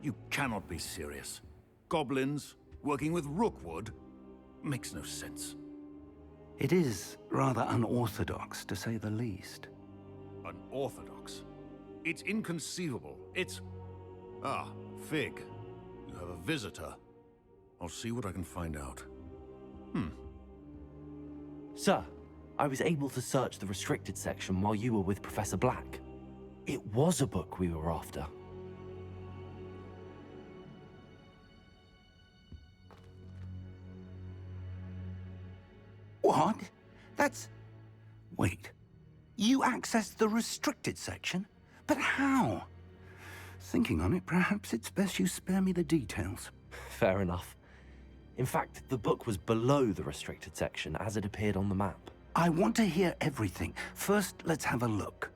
You cannot be serious. Goblins working with Rookwood makes no sense. It is rather unorthodox, to say the least. Unorthodox? It's inconceivable. It's... Ah, Fig. You have a visitor. I'll see what I can find out. Sir, I was able to search the restricted section while you were with Professor Black. It was a book we were after. What? That's... Wait. You accessed the restricted section? But how? Thinking on it, perhaps it's best you spare me the details. Fair enough. In fact, the book was below the restricted section as it appeared on the map. I want to hear everything. First, let's have a look.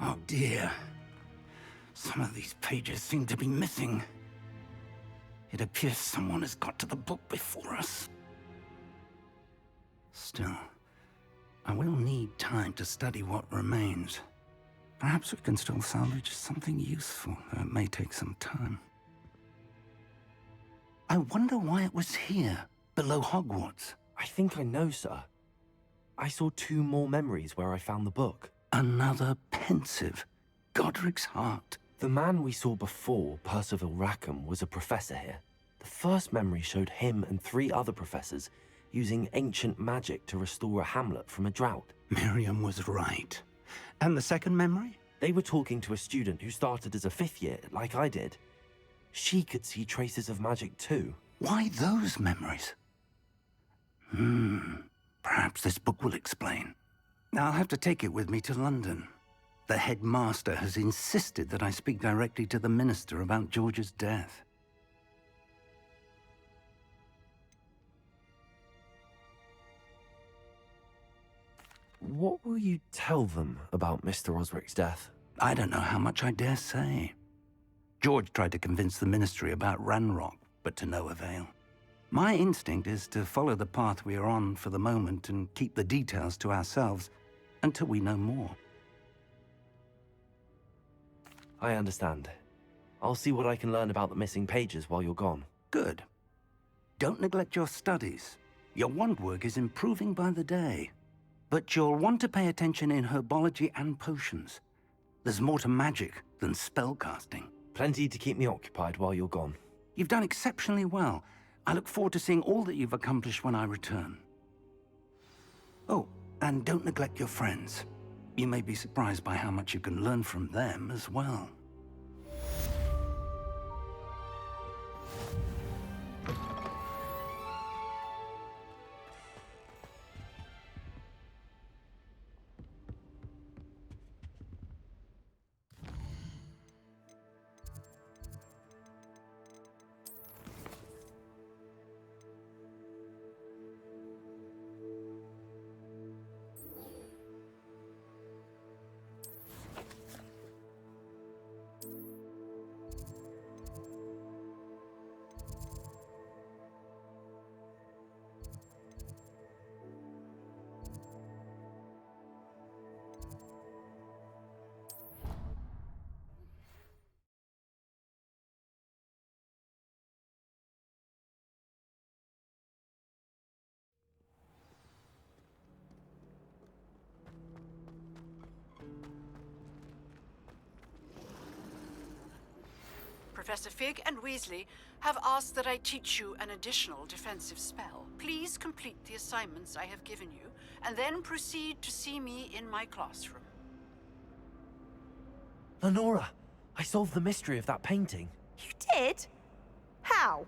Oh dear. Some of these pages seem to be missing. It appears someone has got to the book before us. Still, I will need time to study what remains. Perhaps we can still salvage something useful, though it may take some time. I wonder why it was here, below Hogwarts. I think I know, sir. I saw 2 more memories where I found the book. Another pensive. Godric's heart. The man we saw before, Percival Rackham, was a professor here. The first memory showed him and 3 other professors using ancient magic to restore a hamlet from a drought. Miriam was right. And the second memory? They were talking to a student who started as a 5th year, like I did. She could see traces of magic too. Why those memories? Perhaps this book will explain. I'll have to take it with me to London. The headmaster has insisted that I speak directly to the minister about George's death. What will you tell them about Mr. Osric's death? I don't know how much I dare say. George tried to convince the ministry about Ranrock, but to no avail. My instinct is to follow the path we are on for the moment and keep the details to ourselves until we know more. I understand. I'll see what I can learn about the missing pages while you're gone. Good. Don't neglect your studies. Your wand work is improving by the day. But you'll want to pay attention in herbology and potions. There's more to magic than spellcasting. Plenty to keep me occupied while you're gone. You've done exceptionally well. I look forward to seeing all that you've accomplished when I return. Oh, and don't neglect your friends. You may be surprised by how much you can learn from them as well. Professor Fig and Weasley have asked that I teach you an additional defensive spell. Please complete the assignments I have given you, and then proceed to see me in my classroom. Lenora, I solved the mystery of that painting. You did? How?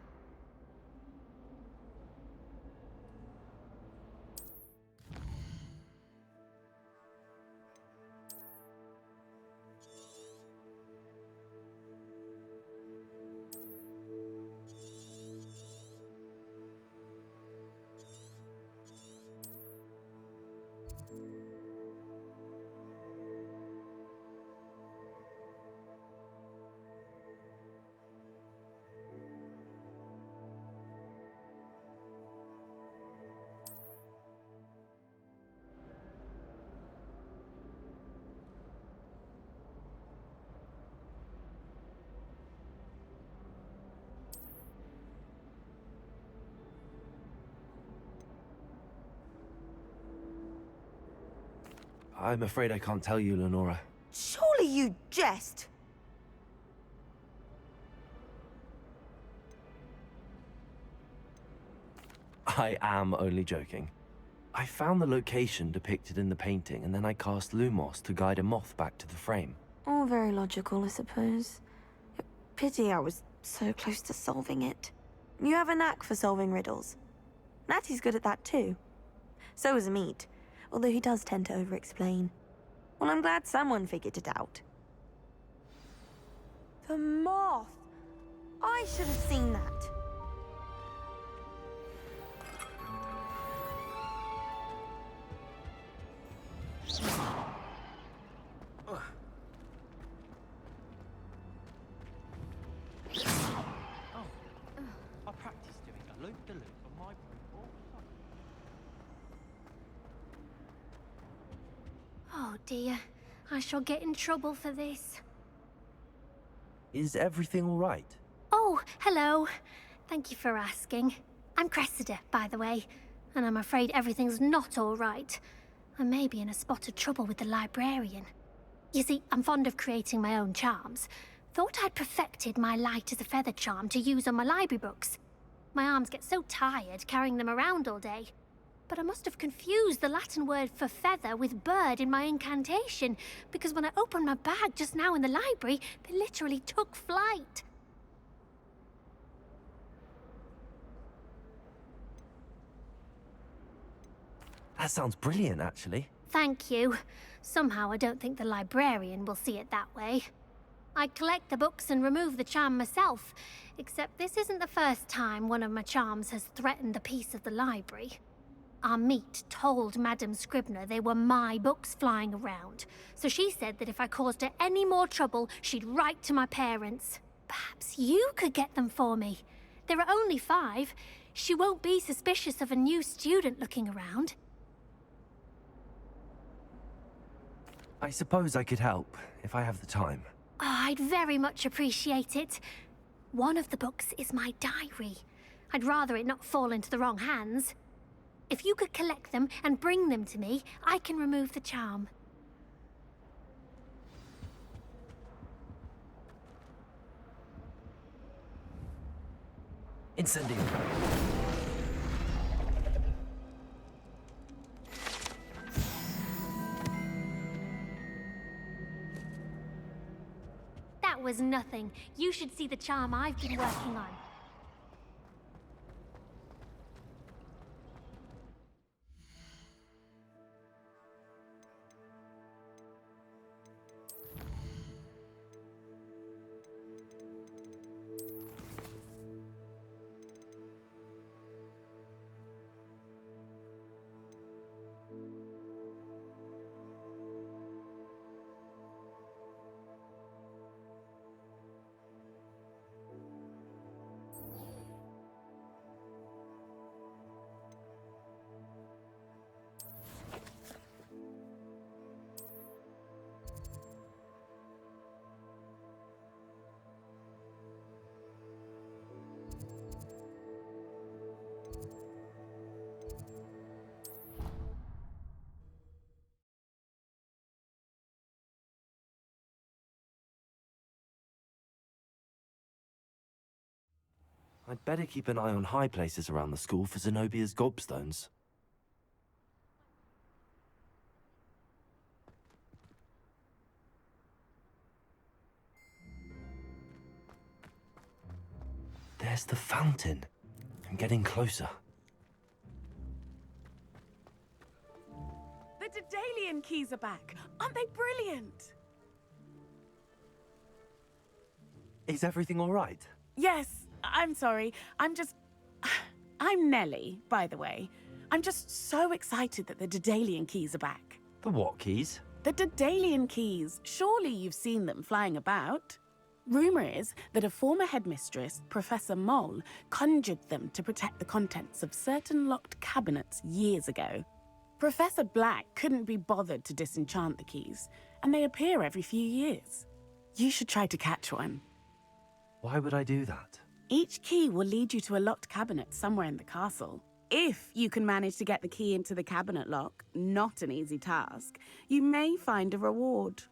I'm afraid I can't tell you, Lenora. Surely you jest. I am only joking. I found the location depicted in the painting, and then I cast Lumos to guide a moth back to the frame. All very logical, I suppose. Pity I was so close to solving it. You have a knack for solving riddles. Natty's good at that too. So is Amit, although he does tend to over-explain. Well, I'm glad someone figured it out. The moth! I should have seen that. I practiced doing a loop-de-loop on my board. Oh dear, I shall get in trouble for this. Is everything all right? Oh, hello. Thank you for asking. I'm Cressida, by the way, and I'm afraid everything's not all right. I may be in a spot of trouble with the librarian. You see, I'm fond of creating my own charms. Thought I'd perfected my light as a feather charm to use on my library books. My arms get so tired carrying them around all day. But I must have confused the Latin word for feather with bird in my incantation, because when I opened my bag just now in the library, they literally took flight. That sounds brilliant, actually. Thank you. Somehow I don't think the librarian will see it that way. I collect the books and remove the charm myself, except this isn't the first time one of my charms has threatened the peace of the library. Our meet told Madame Scribner they were my books flying around, so she said that if I caused her any more trouble, she'd write to my parents. Perhaps you could get them for me. There are only 5. She won't be suspicious of a new student looking around. I suppose I could help, if I have the time. Oh, I'd very much appreciate it. One of the books is my diary. I'd rather it not fall into the wrong hands. If you could collect them and bring them to me, I can remove the charm. Incendio. That was nothing. You should see the charm I've been working on. I'd better keep an eye on high places around the school for Zenobia's gobstones. There's the fountain. I'm getting closer. The Daedalian keys are back. Aren't they brilliant? Is everything all right? Yes, I'm sorry. I'm Nellie, by the way. I'm just so excited that the Daedalian keys are back. The what keys? The Daedalian keys. Surely you've seen them flying about. Rumor is that a former headmistress, Professor Moll, conjured them to protect the contents of certain locked cabinets years ago. Professor Black couldn't be bothered to disenchant the keys, and they appear every few years. You should try to catch one. Why would I do that? Each key will lead you to a locked cabinet somewhere in the castle. If you can manage to get the key into the cabinet lock, not an easy task, you may find a reward.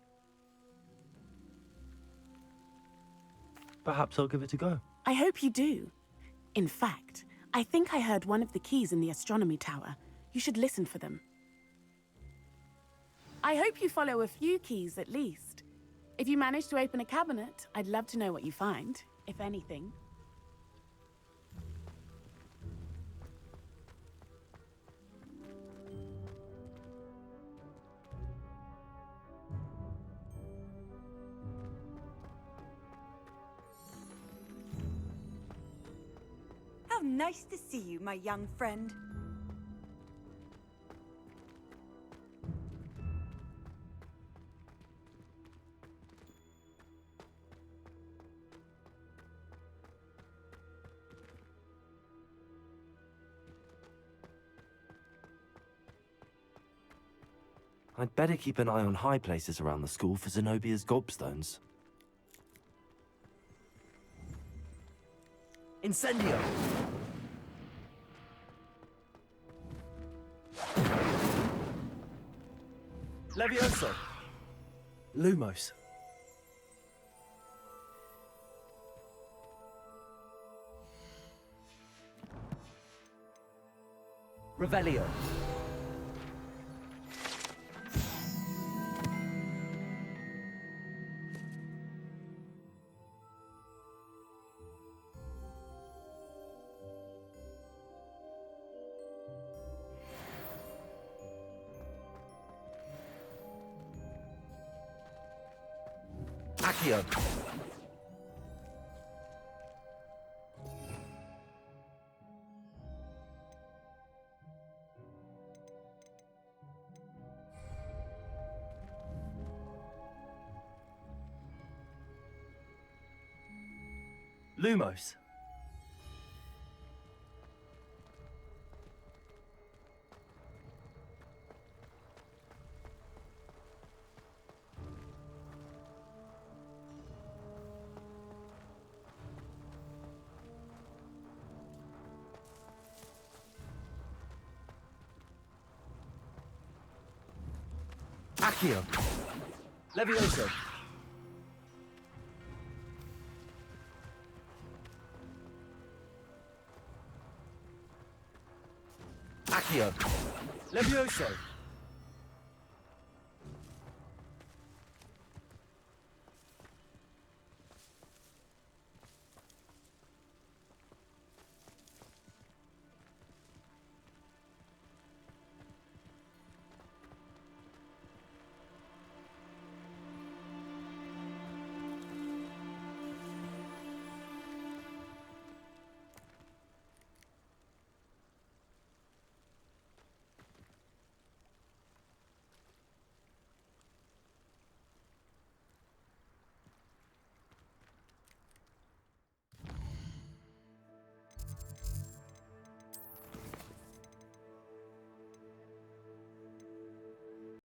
Perhaps I'll give it a go. I hope you do. In fact, I think I heard one of the keys in the astronomy tower. You should listen for them. I hope you follow a few keys at least. If you manage to open a cabinet, I'd love to know what you find, if anything. How nice to see you, my young friend. I'd better keep an eye on high places around the school for Zenobia's gobstones. Incendio! Levioso! Lumos! Revelio! Accio. Lumos. Accio. Levioso. Accio. Levioso.